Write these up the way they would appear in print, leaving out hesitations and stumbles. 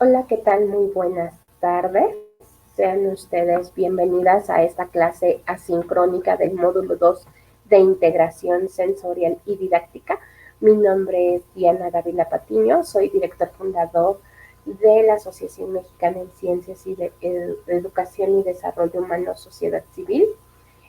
Hola, ¿qué tal? Muy buenas tardes. Sean ustedes bienvenidas a esta clase asincrónica del módulo 2 de integración sensorial y didáctica. Mi nombre es Diana Dávila Patiño, soy director fundador de la Asociación Mexicana en Ciencias y de Educación y Desarrollo Humano Sociedad Civil.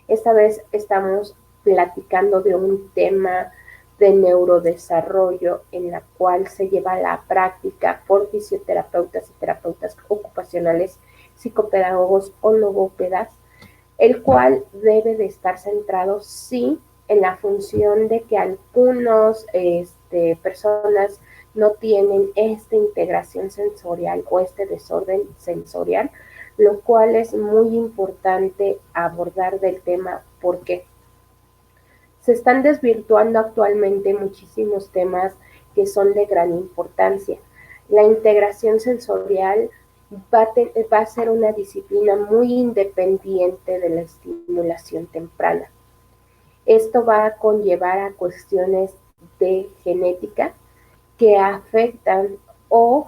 Esta vez estamos platicando de un tema de neurodesarrollo en la cual se lleva a la práctica por fisioterapeutas y terapeutas ocupacionales, psicopedagogos o logópedas, el cual debe de estar centrado sí en la función de que algunas personas no tienen esta integración sensorial o este desorden sensorial, lo cual es muy importante abordar del tema porque se están desvirtuando actualmente muchísimos temas que son de gran importancia. La integración sensorial va a ser una disciplina muy independiente de la estimulación temprana. Esto va a conllevar a cuestiones de genética que afectan o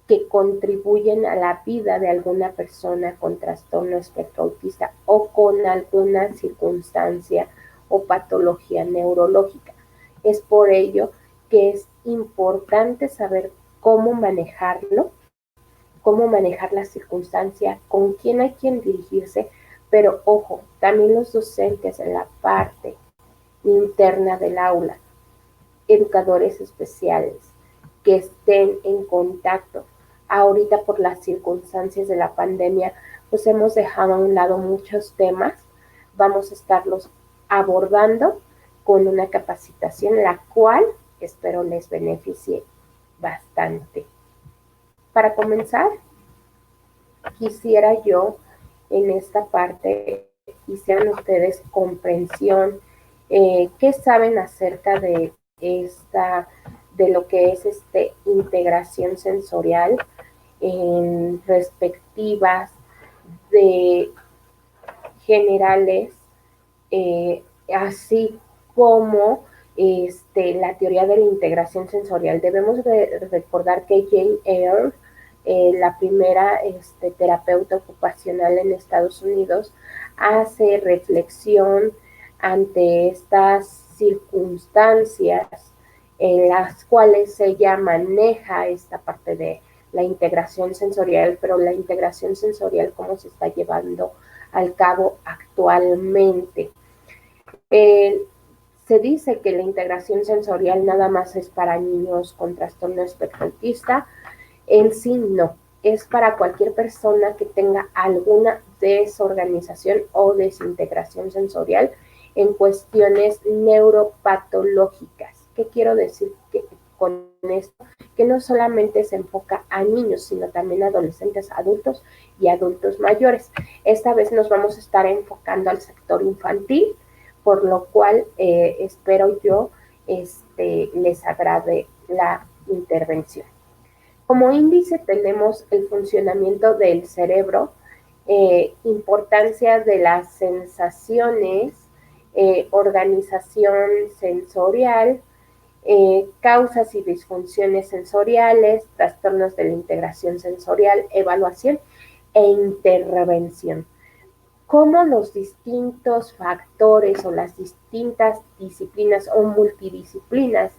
que contribuyen a la vida de alguna persona con trastorno espectro autista o con alguna circunstancia o patología neurológica. Es por ello que es importante saber cómo manejarlo, cómo manejar la circunstancia, con quién hay quien dirigirse, pero ojo, también los docentes en la parte interna del aula, educadores especiales que estén en contacto. Ahorita por las circunstancias de la pandemia, pues hemos dejado a un lado muchos temas. Vamos a estarlos abordando con una capacitación, la cual espero les beneficie bastante. Para comenzar, quisiera yo en esta parte hicieran ustedes comprensión, qué saben acerca de de lo que es integración sensorial en respectivas de generales, así como la teoría de la integración sensorial. Debemos recordar que Jane Eyre, la primera terapeuta ocupacional en Estados Unidos, hace reflexión ante estas circunstancias en las cuales ella maneja esta parte de la integración sensorial, pero la integración sensorial, cómo se está llevando al cabo actualmente. Eh, Se dice que la integración sensorial nada más es para niños con trastorno espectro autista. En sí no, es para cualquier persona que tenga alguna desorganización o desintegración sensorial en cuestiones neuropatológicas. ¿Qué quiero decir con esto? Que no solamente se enfoca a niños, sino también a adolescentes, adultos y adultos mayores. Esta vez nos vamos a estar enfocando al sector infantil, por lo cual espero yo les agrade la intervención. Como índice tenemos el funcionamiento del cerebro, importancia de las sensaciones, organización sensorial, causas y disfunciones sensoriales, trastornos de la integración sensorial, evaluación e intervención. Cómo los distintos factores o las distintas disciplinas o multidisciplinas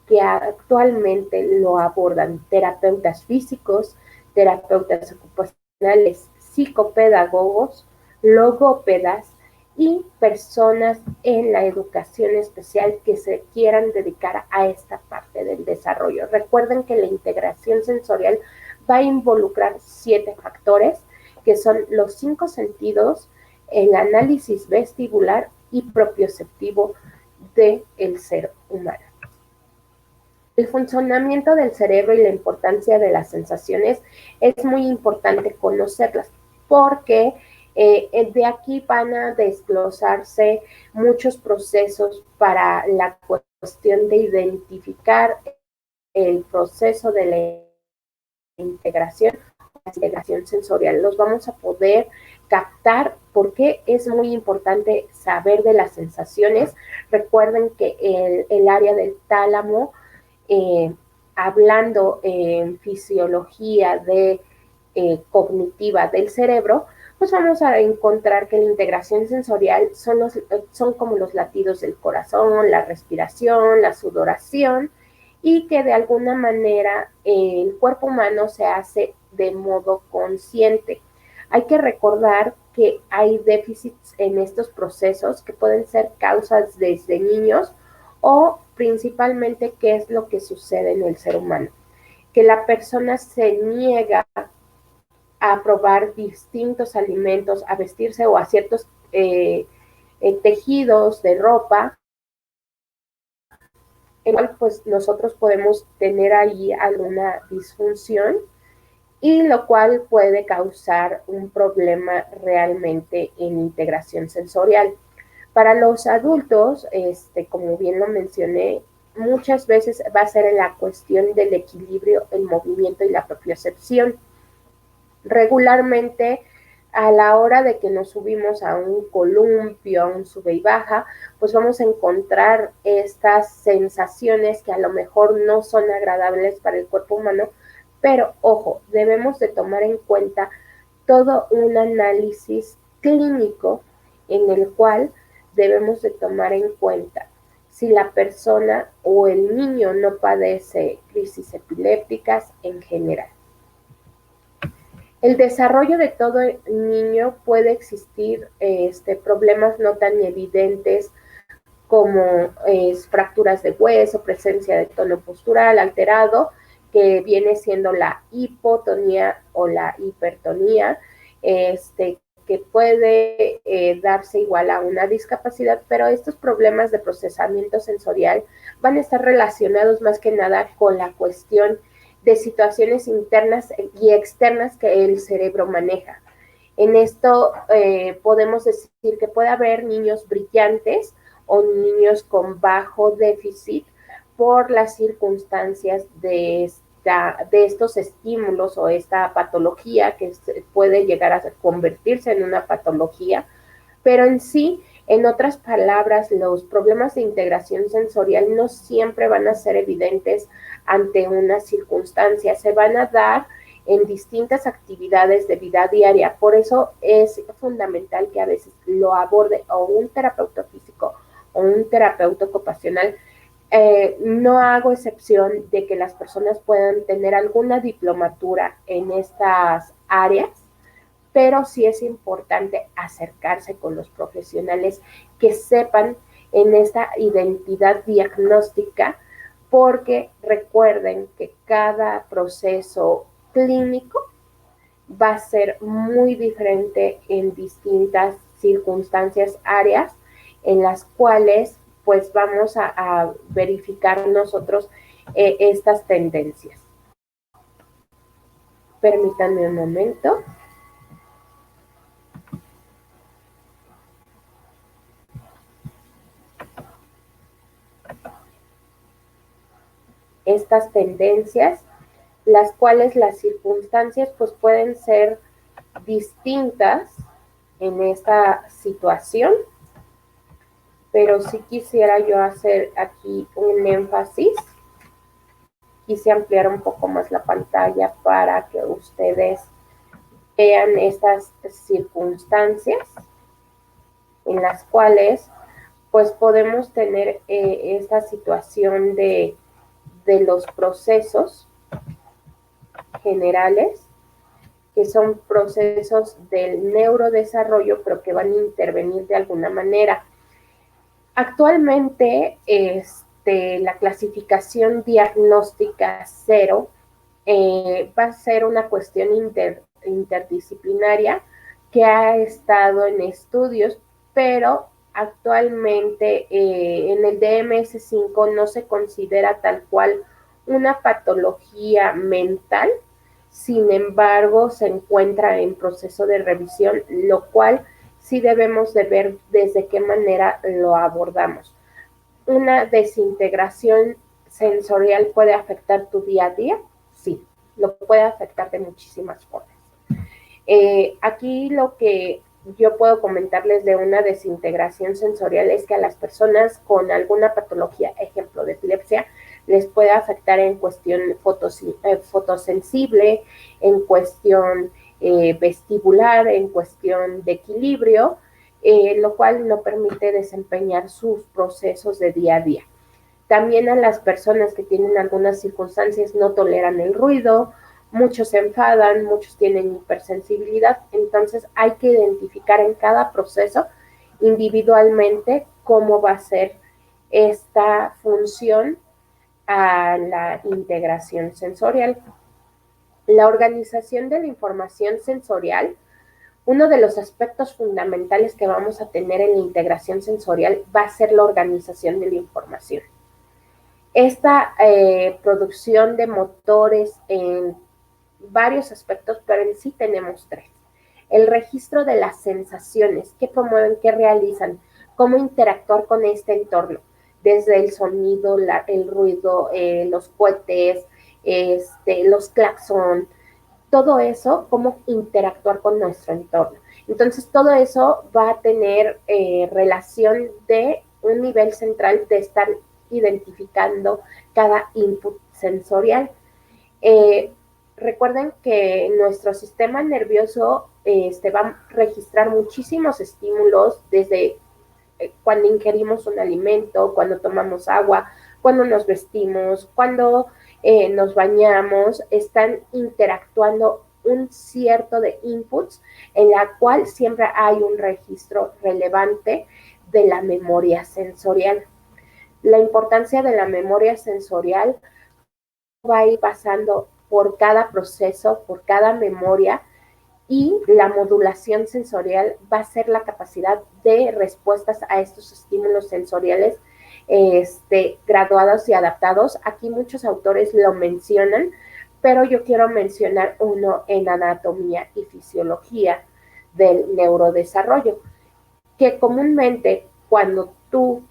que actualmente lo abordan, terapeutas físicos, terapeutas ocupacionales, psicopedagogos, logópedas y personas en la educación especial que se quieran dedicar a esta parte del desarrollo. Recuerden que la integración sensorial va a involucrar 7 factores, que son los 5 sentidos, el análisis vestibular y propioceptivo del ser humano. El funcionamiento del cerebro y la importancia de las sensaciones es muy importante conocerlas porque de aquí van a desglosarse muchos procesos para la cuestión de identificar el proceso de la integración sensorial. Los vamos a poder captar porque es muy importante saber de las sensaciones. Recuerden que el área del tálamo hablando en fisiología cognitiva del cerebro, pues vamos a encontrar que la integración sensorial son como los latidos del corazón, la respiración, la sudoración, y que de alguna manera el cuerpo humano se hace de modo consciente. Hay que recordar que hay déficits en estos procesos que pueden ser causas desde niños o principalmente qué es lo que sucede en el ser humano. Que la persona se niega a probar distintos alimentos, a vestirse o a ciertos tejidos de ropa, en el cual pues nosotros podemos tener ahí alguna disfunción y lo cual puede causar un problema realmente en integración sensorial. Para los adultos, como bien lo mencioné, muchas veces va a ser en la cuestión del equilibrio, el movimiento y la propiocepción. Regularmente, a la hora de que nos subimos a un columpio, a un sube y baja, pues vamos a encontrar estas sensaciones que a lo mejor no son agradables para el cuerpo humano, pero ojo, debemos de tomar en cuenta todo un análisis clínico en el cual debemos de tomar en cuenta si la persona o el niño no padece crisis epilépticas en general. El desarrollo de todo niño puede existir problemas no tan evidentes como fracturas de hueso, presencia de tono postural alterado, que viene siendo la hipotonía o la hipertonía, que puede darse igual a una discapacidad, pero estos problemas de procesamiento sensorial van a estar relacionados más que nada con la cuestión de situaciones internas y externas que el cerebro maneja. En esto podemos decir que puede haber niños brillantes o niños con bajo déficit por las circunstancias de estos estímulos o esta patología que puede llegar a convertirse en una patología, pero en sí, en otras palabras, los problemas de integración sensorial no siempre van a ser evidentes ante una circunstancia, se van a dar en distintas actividades de vida diaria. Por eso es fundamental que a veces lo aborde o un terapeuta físico o un terapeuta ocupacional. No hago excepción de que las personas puedan tener alguna diplomatura en estas áreas, pero sí es importante acercarse con los profesionales que sepan en esta identidad diagnóstica, porque recuerden que cada proceso clínico va a ser muy diferente en distintas circunstancias, áreas en las cuales pues vamos a verificar nosotros estas tendencias. Permítanme un momento. Estas tendencias, las cuales las circunstancias pues pueden ser distintas en esta situación, pero sí quisiera yo hacer aquí un énfasis. Quise ampliar un poco más la pantalla para que ustedes vean estas circunstancias en las cuales pues podemos tener esta situación de los procesos generales, que son procesos del neurodesarrollo, pero que van a intervenir de alguna manera. Actualmente, la clasificación diagnóstica 0 va a ser una cuestión interdisciplinaria que ha estado en estudios, pero actualmente en el DMS-5 no se considera tal cual una patología mental, sin embargo se encuentra en proceso de revisión, lo cual sí debemos de ver desde qué manera lo abordamos. Una desintegración sensorial puede afectar tu día a día, sí, lo puede afectar de muchísimas formas. Aquí lo que yo puedo comentarles de una desintegración sensorial es que a las personas con alguna patología, ejemplo de epilepsia, les puede afectar en cuestión fotosensible, en cuestión vestibular, en cuestión de equilibrio, lo cual no permite desempeñar sus procesos de día a día. También a las personas que tienen algunas circunstancias no toleran el ruido, muchos se enfadan, muchos tienen hipersensibilidad, entonces hay que identificar en cada proceso individualmente cómo va a ser esta función a la integración sensorial. La organización de la información sensorial, uno de los aspectos fundamentales que vamos a tener en la integración sensorial va a ser la organización de la información. Esta producción de motores en varios aspectos, pero en sí tenemos tres. El registro de las sensaciones, qué promueven, qué realizan, cómo interactuar con este entorno, desde el sonido, el ruido, los cohetes, los claxon, todo eso, cómo interactuar con nuestro entorno. Entonces, todo eso va a tener relación de un nivel central de estar identificando cada input sensorial. Recuerden que nuestro sistema nervioso va a registrar muchísimos estímulos desde cuando ingerimos un alimento, cuando tomamos agua, cuando nos vestimos, cuando nos bañamos, están interactuando un cierto de inputs en la cual siempre hay un registro relevante de la memoria sensorial. La importancia de la memoria sensorial va a ir pasando por cada proceso, por cada memoria, y la modulación sensorial va a ser la capacidad de respuestas a estos estímulos sensoriales graduados y adaptados. Aquí muchos autores lo mencionan, pero yo quiero mencionar uno en anatomía y fisiología del neurodesarrollo, que comúnmente cuando tú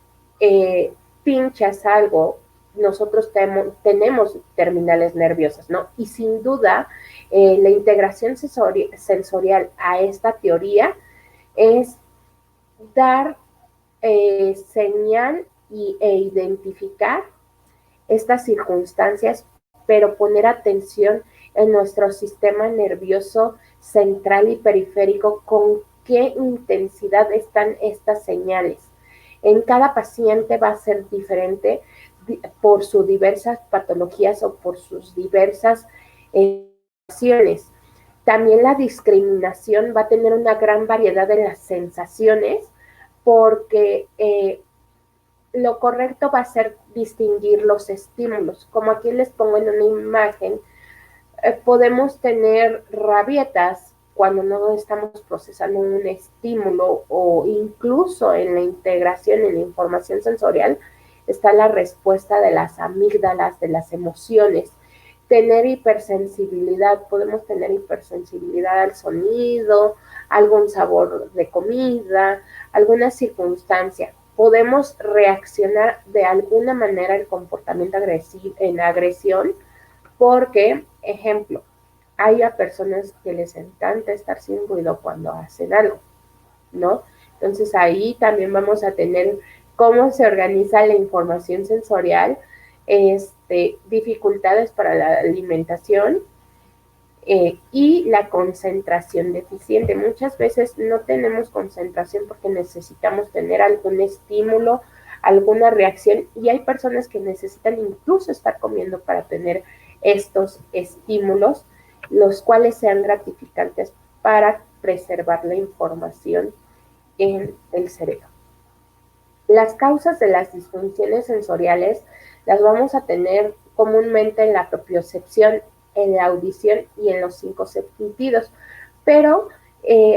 pinchas algo, nosotros tenemos terminales nerviosas, ¿no? Y sin duda, la integración sensorial a esta teoría es dar señal e identificar estas circunstancias, pero poner atención en nuestro sistema nervioso central y periférico, con qué intensidad están estas señales. En cada paciente va a ser diferente por sus diversas patologías o por sus diversas situaciones. También la discriminación va a tener una gran variedad de las sensaciones, porque lo correcto va a ser distinguir los estímulos. Como aquí les pongo en una imagen, podemos tener rabietas cuando no estamos procesando un estímulo, o incluso en la integración, en la información sensorial, está la respuesta de las amígdalas, de las emociones. Tener hipersensibilidad, podemos tener hipersensibilidad al sonido, algún sabor de comida, alguna circunstancia. Podemos reaccionar de alguna manera al comportamiento en agresión, porque, ejemplo, hay a personas que les encanta estar sin ruido cuando hacen algo, ¿no? Entonces ahí también vamos a tener cómo se organiza la información sensorial, dificultades para la alimentación y la concentración deficiente. Muchas veces no tenemos concentración porque necesitamos tener algún estímulo, alguna reacción, y hay personas que necesitan incluso estar comiendo para tener estos estímulos, los cuales sean gratificantes para preservar la información en el cerebro. Las causas de las disfunciones sensoriales las vamos a tener comúnmente en la propiocepción, en la audición y en los 5 sentidos, pero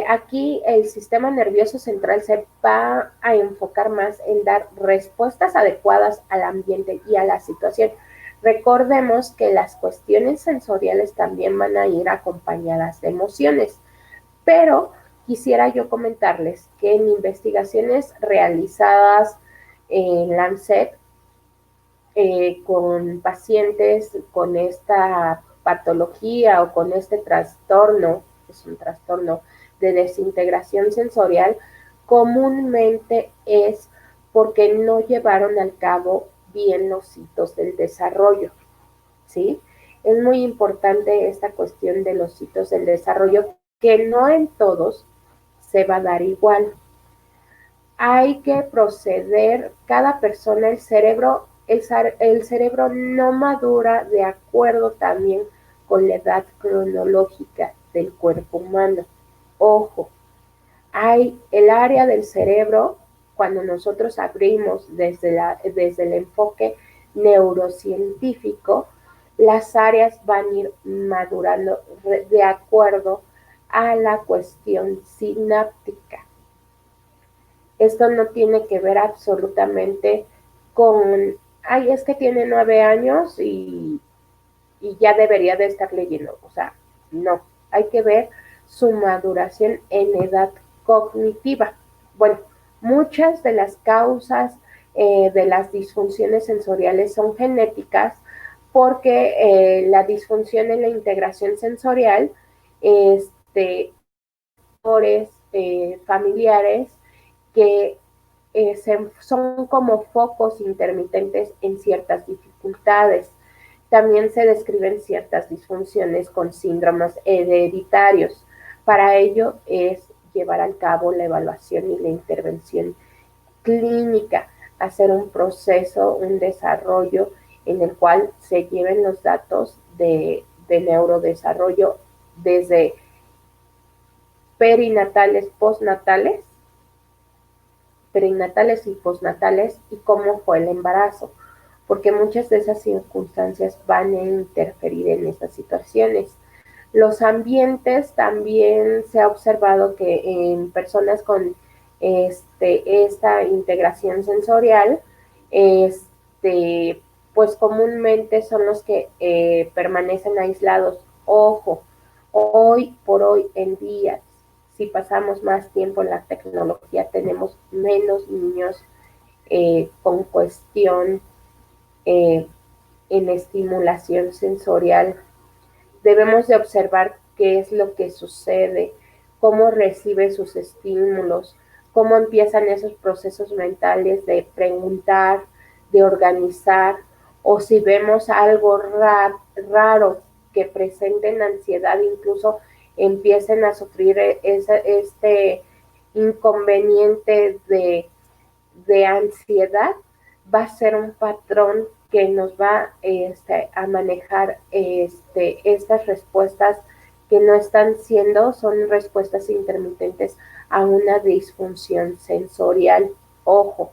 aquí el sistema nervioso central se va a enfocar más en dar respuestas adecuadas al ambiente y a la situación. Recordemos que las cuestiones sensoriales también van a ir acompañadas de emociones, pero quisiera yo comentarles que en investigaciones realizadas en Lancet con pacientes con esta patología o con este trastorno, es un trastorno de desintegración sensorial, comúnmente es porque no llevaron al cabo bien los hitos del desarrollo, ¿sí? Es muy importante esta cuestión de los hitos del desarrollo, que no en todos se va a dar igual. Hay que proceder, cada persona, el cerebro no madura de acuerdo también con la edad cronológica del cuerpo humano. Ojo, hay el área del cerebro, cuando nosotros abrimos desde el enfoque neurocientífico, las áreas van a ir madurando de acuerdo a la cuestión sináptica. Esto no tiene que ver absolutamente con, ay, es que tiene 9 años y ya debería de estar leyendo. O sea, no, hay que ver su maduración en edad cognitiva. Bueno, muchas de las causas de las disfunciones sensoriales son genéticas porque la disfunción en la integración sensorial, familiares que son como focos intermitentes en ciertas dificultades. También se describen ciertas disfunciones con síndromes hereditarios. Para ello es llevar a cabo la evaluación y la intervención clínica, hacer un proceso, un desarrollo en el cual se lleven los datos de neurodesarrollo desde perinatales y postnatales, y cómo fue el embarazo, porque muchas de esas circunstancias van a interferir en esas situaciones. Los ambientes también se ha observado que en personas con esta integración sensorial, pues comúnmente son los que permanecen aislados. Ojo, hoy por hoy en día, si pasamos más tiempo en la tecnología, tenemos menos niños con cuestión eh, en estimulación sensorial. Debemos de observar qué es lo que sucede, cómo recibe sus estímulos, cómo empiezan esos procesos mentales de preguntar, de organizar, o si vemos algo raro que presenten ansiedad, incluso empiecen a sufrir este inconveniente de ansiedad, va a ser un patrón que nos va a manejar estas respuestas que no están siendo, son respuestas intermitentes a una disfunción sensorial. Ojo,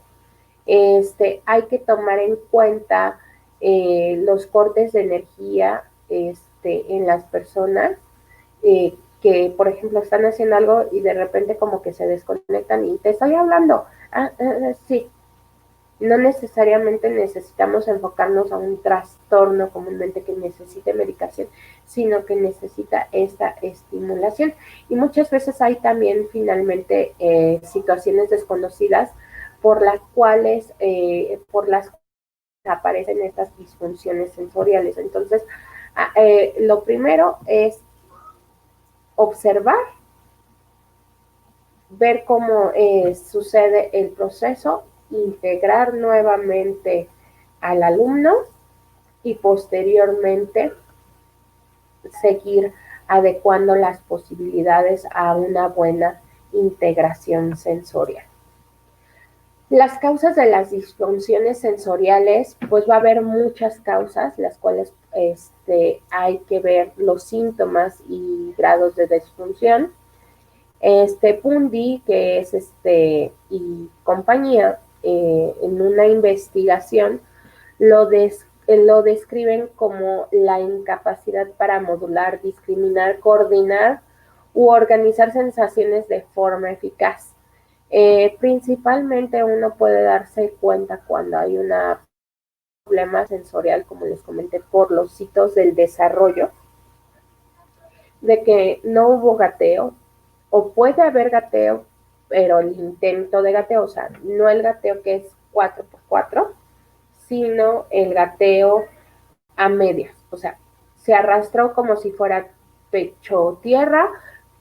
hay que tomar en cuenta los cortes de energía en las personas que, por ejemplo, están haciendo algo y de repente como que se desconectan y te estoy hablando. Sí, no necesariamente necesitamos enfocarnos a un trastorno comúnmente que necesite medicación, sino que necesita esta estimulación. Y muchas veces hay también finalmente situaciones desconocidas por las cuales aparecen estas disfunciones sensoriales. Entonces, lo primero es observar, ver cómo sucede el proceso, integrar nuevamente al alumno y posteriormente seguir adecuando las posibilidades a una buena integración sensorial. Las causas de las disfunciones sensoriales, pues va a haber muchas causas, las cuales hay que ver los síntomas y grados de disfunción. Pundi, que es y compañía, en una investigación lo describen como la incapacidad para modular, discriminar, coordinar u organizar sensaciones de forma eficaz. Principalmente uno puede darse cuenta cuando hay un problema sensorial, como les comenté, por los hitos del desarrollo, de que no hubo gateo, o puede haber gateo, pero el intento de gateo, o sea, no el gateo que es 4x4, sino el gateo a medias, o sea, se arrastró como si fuera pecho tierra,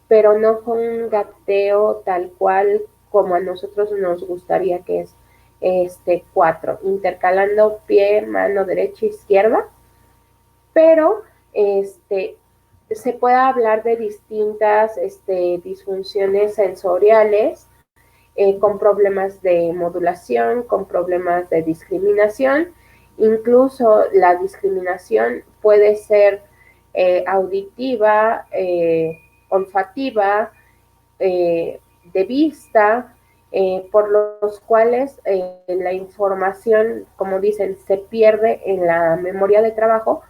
pero no fue un gateo tal cual como a nosotros nos gustaría, que es 4, intercalando pie, mano derecha, izquierda, pero se puede hablar de distintas disfunciones sensoriales, con problemas de modulación, con problemas de discriminación. Incluso la discriminación puede ser auditiva, olfativa, de vista, por los cuales la información, como dicen, se pierde en la memoria de trabajo,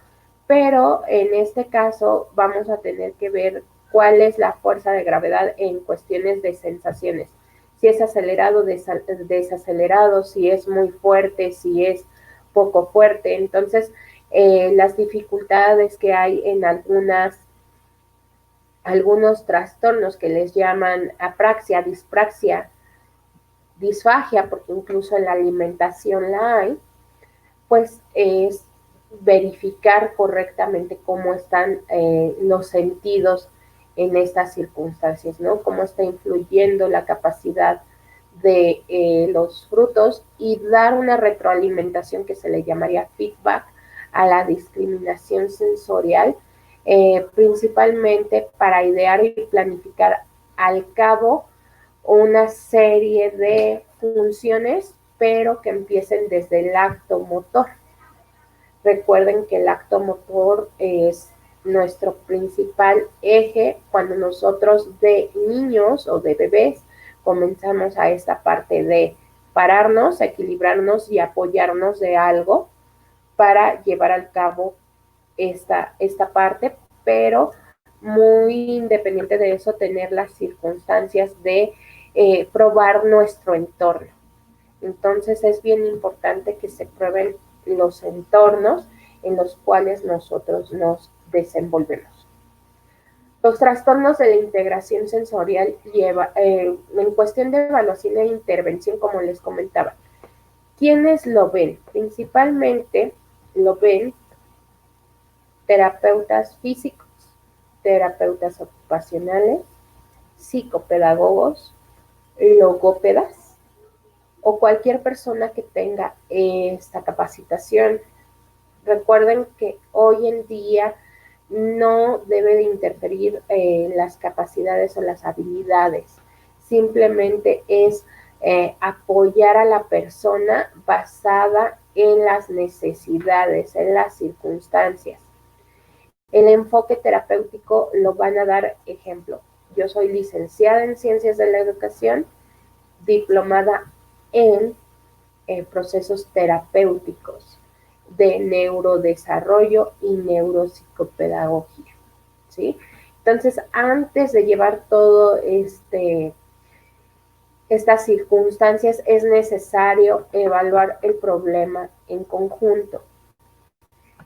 pero en este caso vamos a tener que ver cuál es la fuerza de gravedad en cuestiones de sensaciones. Si es acelerado, desacelerado, si es muy fuerte, si es poco fuerte. Entonces, las dificultades que hay en algunos trastornos que les llaman apraxia, dispraxia, disfagia, porque incluso en la alimentación la hay, pues es verificar correctamente cómo están los sentidos en estas circunstancias, ¿no? Cómo está influyendo la capacidad de los frutos y dar una retroalimentación que se le llamaría feedback a la discriminación sensorial, principalmente para idear y planificar al cabo una serie de funciones, pero que empiecen desde el acto motor. Recuerden que el acto motor es nuestro principal eje cuando nosotros de niños o de bebés comenzamos a esta parte de pararnos, equilibrarnos y apoyarnos de algo para llevar al cabo esta parte, pero muy independiente de eso, tener las circunstancias de probar nuestro entorno. Entonces es bien importante que se prueben los entornos en los cuales nosotros nos desenvolvemos. Los trastornos de la integración sensorial en cuestión de evaluación e intervención, como les comentaba, ¿quiénes lo ven? Principalmente lo ven terapeutas físicos, terapeutas ocupacionales, psicopedagogos, logópedas o cualquier persona que tenga esta capacitación. Recuerden que hoy en día no debe de interferir las capacidades o las habilidades, simplemente es apoyar a la persona basada en las necesidades, en las circunstancias. El enfoque terapéutico lo van a dar ejemplo. Yo soy licenciada en Ciencias de la Educación, diplomada en procesos terapéuticos de neurodesarrollo y neuropsicopedagogía, ¿sí? Entonces, antes de llevar todo estas circunstancias, es necesario evaluar el problema en conjunto.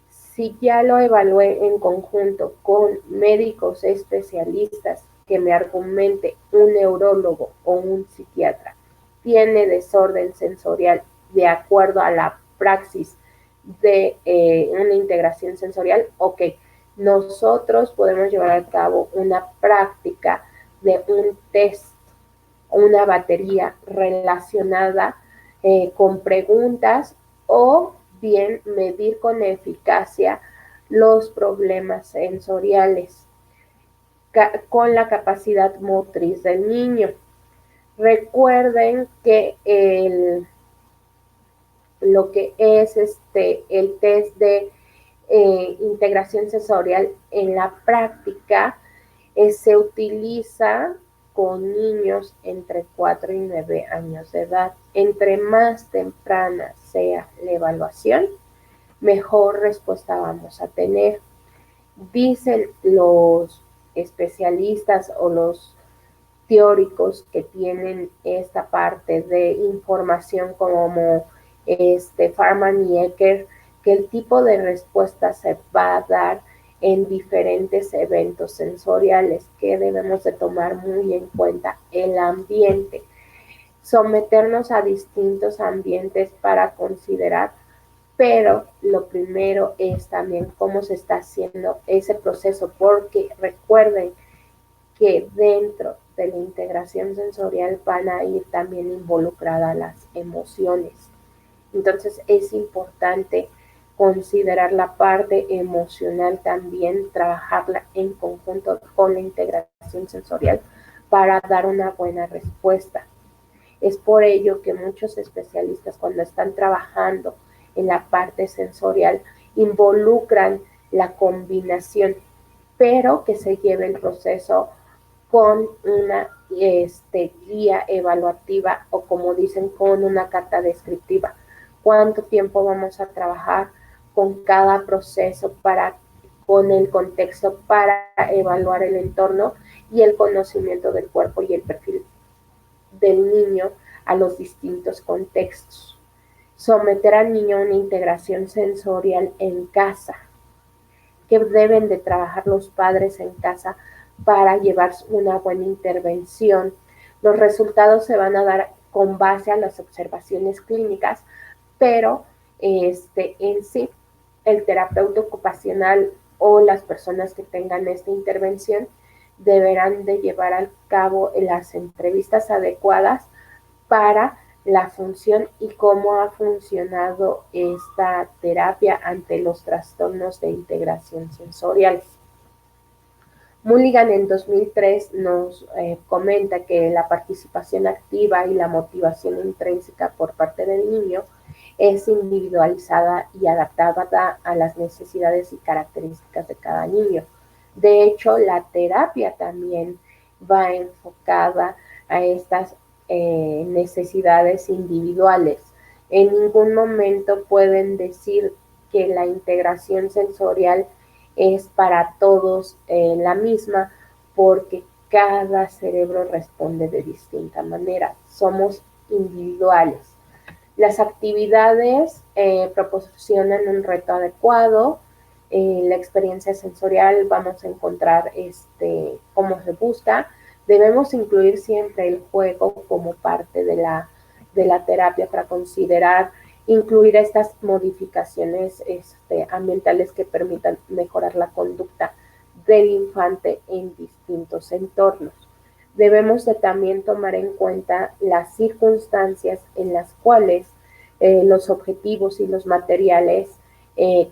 Si ya lo evalué en conjunto con médicos especialistas que me argumente un neurólogo o un psiquiatra tiene desorden sensorial de acuerdo a la praxis de una integración sensorial, ok, nosotros podemos llevar a cabo una práctica de un test, una batería relacionada con preguntas o bien medir con eficacia los problemas sensoriales con la capacidad motriz del niño. Recuerden que lo que es el test de integración sensorial en la práctica se utiliza con niños entre 4 y 9 años de edad. Entre más temprana sea la evaluación, mejor respuesta vamos a tener. Dicen los especialistas o los teóricos que tienen esta parte de información como Farman y Ecker, que el tipo de respuesta se va a dar en diferentes eventos sensoriales que debemos de tomar muy en cuenta. El ambiente, someternos a distintos ambientes para considerar, pero lo primero es también cómo se está haciendo ese proceso, porque recuerden que dentro de la integración sensorial van a ir también involucradas las emociones. Entonces es importante considerar la parte emocional también, trabajarla en conjunto con la integración sensorial para dar una buena respuesta. Es por ello que muchos especialistas cuando están trabajando en la parte sensorial involucran la combinación, pero que se lleve el proceso con una guía evaluativa o como dicen con una carta descriptiva. ¿Cuánto tiempo vamos a trabajar con cada proceso con el contexto para evaluar el entorno y el conocimiento del cuerpo y el perfil del niño a los distintos contextos? Someter al niño a una integración sensorial en casa, que deben de trabajar los padres en casa para llevar una buena intervención. Los resultados se van a dar con base a las observaciones clínicas, pero en sí, el terapeuta ocupacional o las personas que tengan esta intervención deberán de llevar a cabo las entrevistas adecuadas para la función y cómo ha funcionado esta terapia ante los trastornos de integración sensorial. Mulligan en 2003 nos comenta que la participación activa y la motivación intrínseca por parte del niño es individualizada y adaptada a las necesidades y características de cada niño. De hecho, la terapia también va enfocada a estas necesidades individuales. En ningún momento pueden decir que la integración sensorial es para todos la misma, porque cada cerebro responde de distinta manera. Somos individuales. Las actividades proporcionan un reto adecuado. La experiencia sensorial vamos a encontrar cómo se busca. Debemos incluir siempre el juego como parte de la terapia para considerar incluir estas modificaciones ambientales que permitan mejorar la conducta del infante en distintos entornos. Debemos de también tomar en cuenta las circunstancias en las cuales los objetivos y los materiales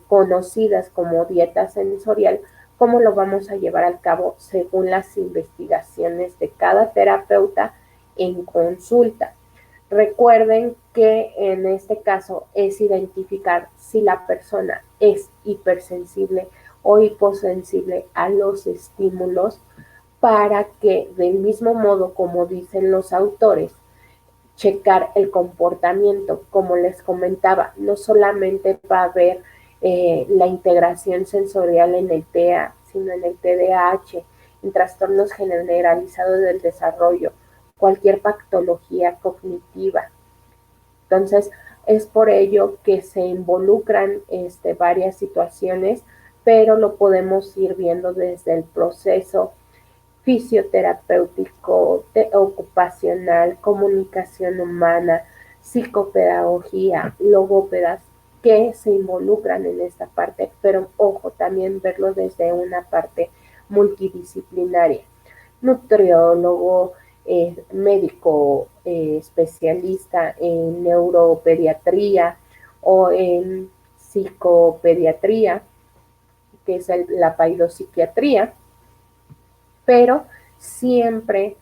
conocidas como dieta sensorial, cómo lo vamos a llevar a cabo según las investigaciones de cada terapeuta en consulta. Recuerden que en este caso es identificar si la persona es hipersensible o hiposensible a los estímulos, para que del mismo modo como dicen los autores, checar el comportamiento. Como les comentaba, no solamente va a haber la integración sensorial en el TEA, sino en el TDAH, en trastornos generalizados del desarrollo, cualquier patología cognitiva. Entonces, es por ello que se involucran varias situaciones, pero lo podemos ir viendo desde el proceso fisioterapéutico, ocupacional, comunicación humana, psicopedagogía, logópedas que se involucran en esta parte, pero ojo, también verlo desde una parte multidisciplinaria. Nutriólogo, médico especialista en neuropediatría o en psicopediatría, que es la paidopsiquiatría, pero siempre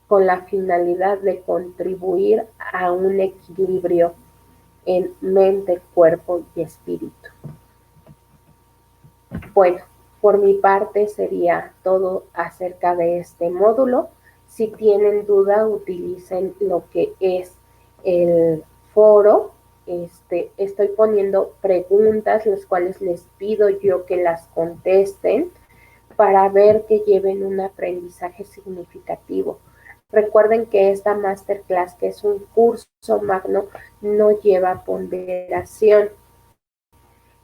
con la finalidad de contribuir a un equilibrio en mente, cuerpo y espíritu. Bueno, por mi parte sería todo acerca de este módulo. Si tienen duda, utilicen lo que es el foro. Estoy poniendo preguntas, las cuales les pido yo que las contesten para ver que lleven un aprendizaje significativo. Recuerden que esta masterclass, que es un curso magno, no lleva ponderación.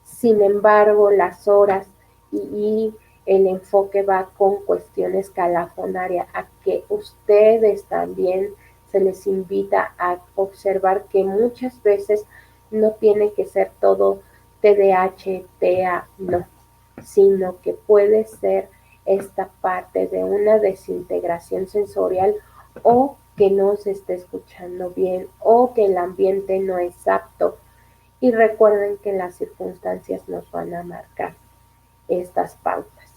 Sin embargo, las horas y el enfoque va con cuestión escalafonaria, a que ustedes también se les invita a observar que muchas veces no tiene que ser todo TDAH, TEA, no, sino que puede ser esta parte de una desintegración sensorial o que no se esté escuchando bien o que el ambiente no es apto. Y recuerden que las circunstancias nos van a marcar estas pautas.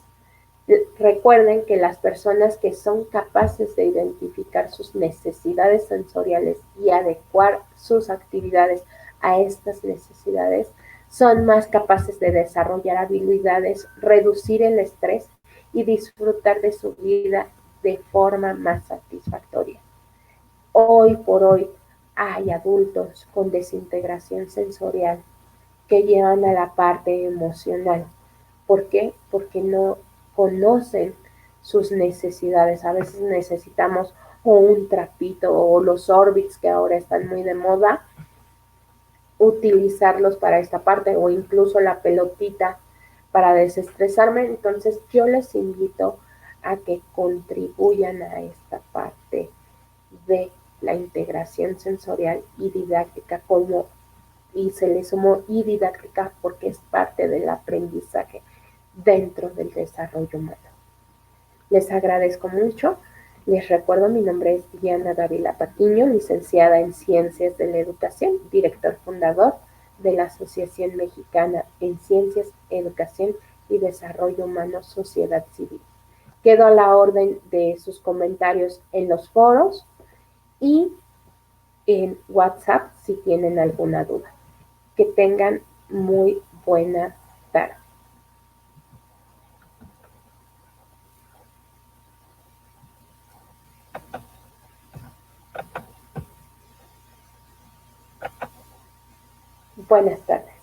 Recuerden que las personas que son capaces de identificar sus necesidades sensoriales y adecuar sus actividades a estas necesidades son más capaces de desarrollar habilidades, reducir el estrés y disfrutar de su vida de forma más satisfactoria. Hoy por hoy hay adultos con desintegración sensorial que llevan a la parte emocional. ¿Por qué? Porque no conocen sus necesidades. A veces necesitamos o un trapito o los Orbits que ahora están muy de moda, utilizarlos para esta parte o incluso la pelotita para desestresarme. Entonces yo les invito a que contribuyan a esta parte de la integración sensorial y didáctica como y se le sumó y didáctica porque es parte del aprendizaje dentro del desarrollo humano. Les agradezco mucho. Les recuerdo, mi nombre es Diana Dávila Patiño, licenciada en Ciencias de la Educación, director fundador de la Asociación Mexicana en Ciencias, Educación y Desarrollo Humano, Sociedad Civil. Quedo a la orden de sus comentarios en los foros y en WhatsApp si tienen alguna duda. Que tengan muy buena tarde. Buenas tardes.